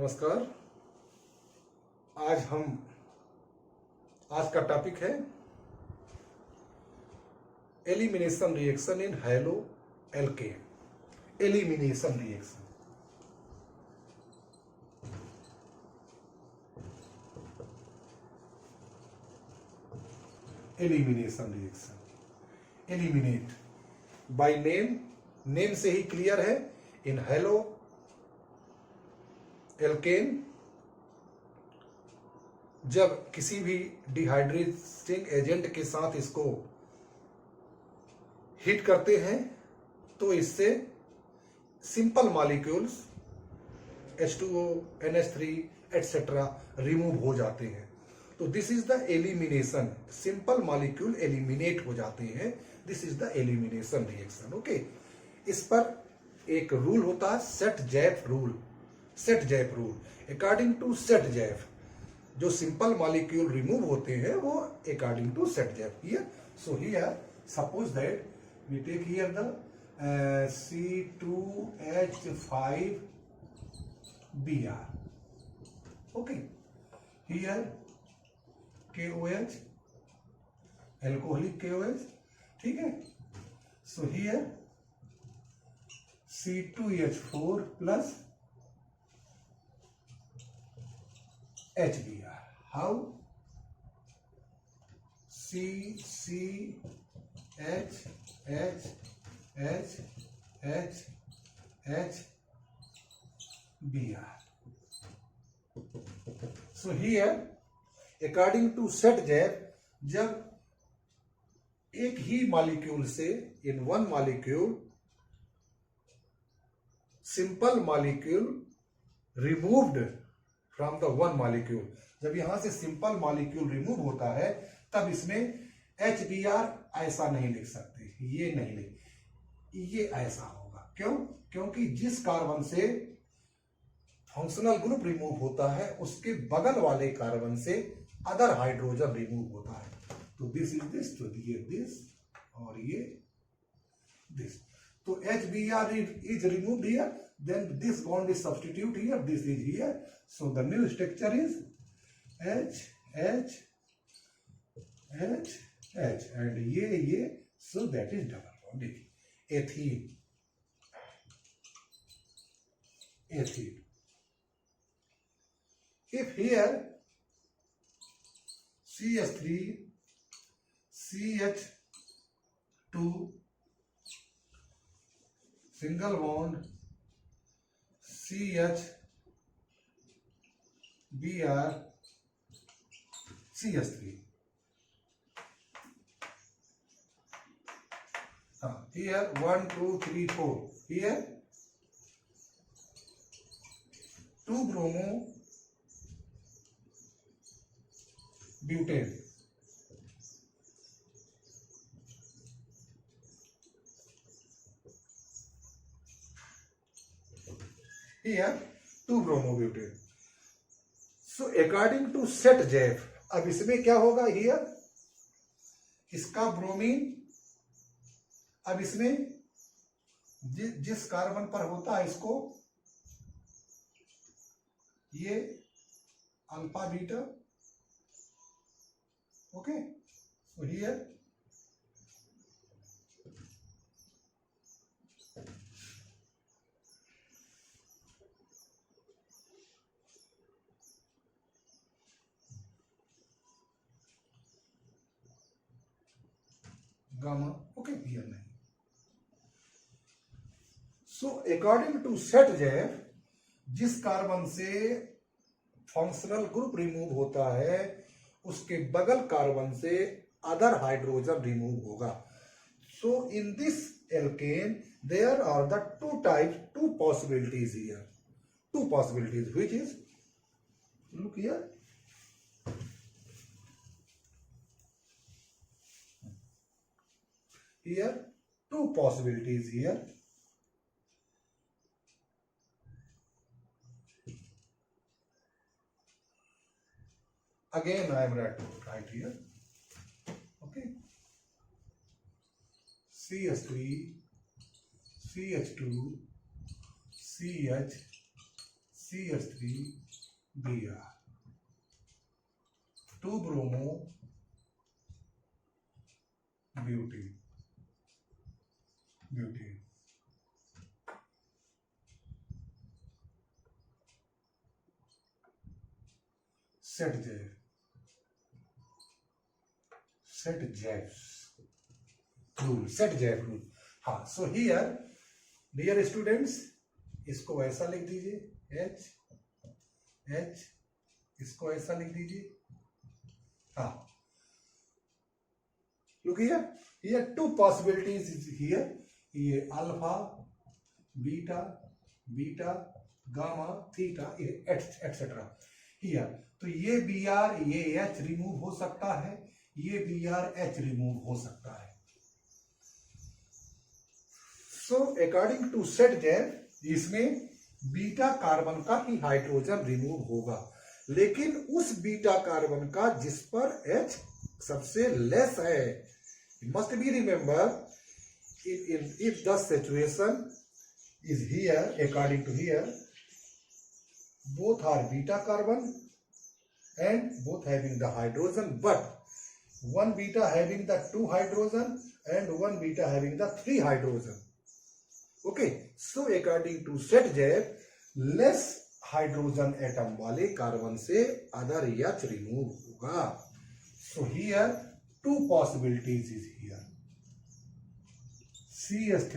नमस्कार। आज का टॉपिक है elimination reaction in haloalkane. Elimination reaction, elimination reaction, eliminate by name से ही क्लियर है। इन हैलो एल्केन जब किसी भी डिहाइड्रेटिंग एजेंट के साथ इसको हीट करते हैं तो इससे simple molecules H2O, NH3 etcetera remove हो जाते हैं। तो this is the elimination. Simple molecule eliminate हो जाते हैं। This is the elimination reaction. Okay, इस पर एक रूल होता है, Saytzeff rule. Saytzeff rule, according to Saytzeff जो सिंपल मॉलिक्यूल रिमूव होते हैं वो according to Saytzeff here. So here suppose that we take here the C2H5Br। Okay, here KOH, alcoholic KOH, ठीक है। So here C2H4 plus HBr. How? CCHHHHBr. So here, according to set jab, जब एक ही molecule से in one molecule simple molecule removed from the one molecule, जब यहां से simple molecule remove होता है तब इसमें HBr ऐसा नहीं लिख सकते, ये नहीं लिख, ये ऐसा होगा। क्यों? क्योंकि जिस कार्बन से फंक्शनल ग्रुप रिमूव होता है उसके बगल वाले कार्बन से अदर हाइड्रोजन रिमूव होता है। तो दिस इज दिस, तो ये दिस और ये दिस। तो HBr is removed here, then this bond is substitute here, this is here, so the new structure is H H H H and ये, so that is double bond। देखिए ethene, ethene. If here CH3 CH2 single bond CH Br CH3, here 1 2 3 4, here 2 bromo butane, here 2 bromobutane। So according to set जैफ, अब इसमें क्या होगा, here इसका bromine, अब इसमें जिस कार्बन पर होता है इसको ये alpha beta. Okay, so here gamma. Okay, here नहीं। So according to Saytzeff जिस कार्बन से फंक्शनल ग्रुप रिमूव होता है उसके बगल कार्बन से अदर हाइड्रोजन रिमूव होगा। So in this alkene there are the two possibilities here, two possibilities, which is, look here, here 2 possibilities here। Again I am right here, okay, CH3 CH2 CH CH3Br, 2 bromo butene, Set-Jeff rule. हाँ, so here dear students, इसको ऐसा लिख दीजिए H, इसको ऐसा लिख दीजिए. हाँ, look here 2 possibilities is here. ये alpha, beta, gamma, theta, etcetera. Here तो ये Br, ये H रिमूव हो सकता है, ये Br H रिमूव हो सकता है. सो अकॉर्डिंग टू सेट-जेफ इसमें बीटा कार्बन का ही हाइड्रोजन रिमूव होगा, लेकिन उस बीटा कार्बन का जिस पर H सबसे लेस है. Must be remember, if the situation is here, according to here, both are beta carbon and both having the hydrogen, but one beta having the 2 hydrogen and one beta having the 3 hydrogen. Okay, so according to set-Jeff, less hydrogen atom वाले carbon से other H remove होगा. So here 2 possibilities is here. CH3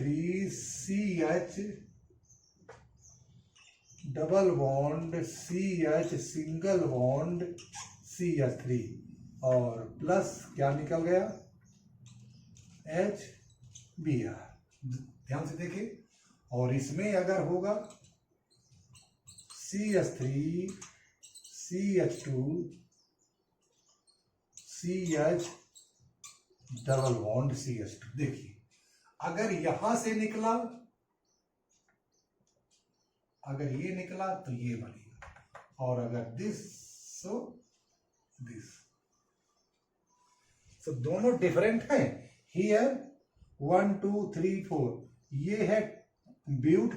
CH double bond CH single bond CH3 और plus क्या निकल गया HBr. ध्यान से देखिए, और इसमें अगर होगा CH3 CH2 CH double bond CH2. देखिए, अगर यहां से निकला, अगर ये निकला तो ये बनेगा, और अगर दिस सो दिस. सो दोनों डिफरेंट हैं. हियर 1 2 3 4 ये है but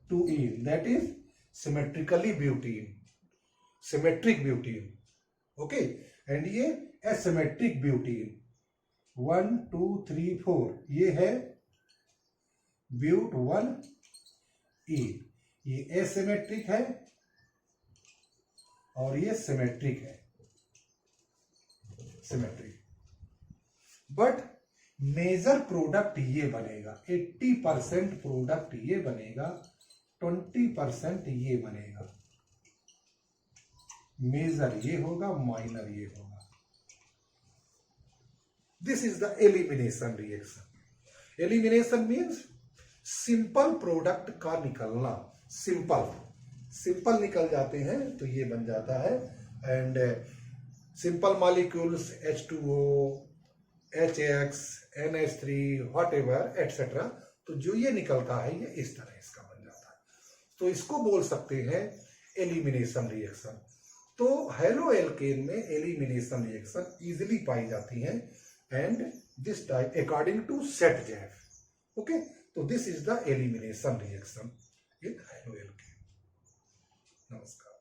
2ene, that is symmetrically butene, symmetric butene. Okay, and ये एसिमेट्रिक ब्यूटीन 1 2 3 4 ये है ब्यूट 1e. ये एसिमेट्रिक है और ये सिमेट्रिक है, सिमेट्रिक. बट मेजर प्रोडक्ट ये बनेगा, 80% प्रोडक्ट ये बनेगा, 20% ये बनेगा. मेजर ये होगा, माइनर ये होगा. This is the elimination reaction. Elimination means simple product का निकलना. सिंपल निकल जाते हैं तो ये बन जाता है. And simple molecules H2O, HX, NH3, whatever etcetera, तो जो ये निकलता है ये इस तरह इसका बन जाता है. तो इसको बोल सकते हैं एलिमिनेशन रिएक्शन. तो हेलो एल्केन में एलिमिनेशन रिएक्शन इजीली पाई जाती हैं, and this type according to Saytzeff. Okay, तो this is the elimination reaction in haloalkane. नमस्कार.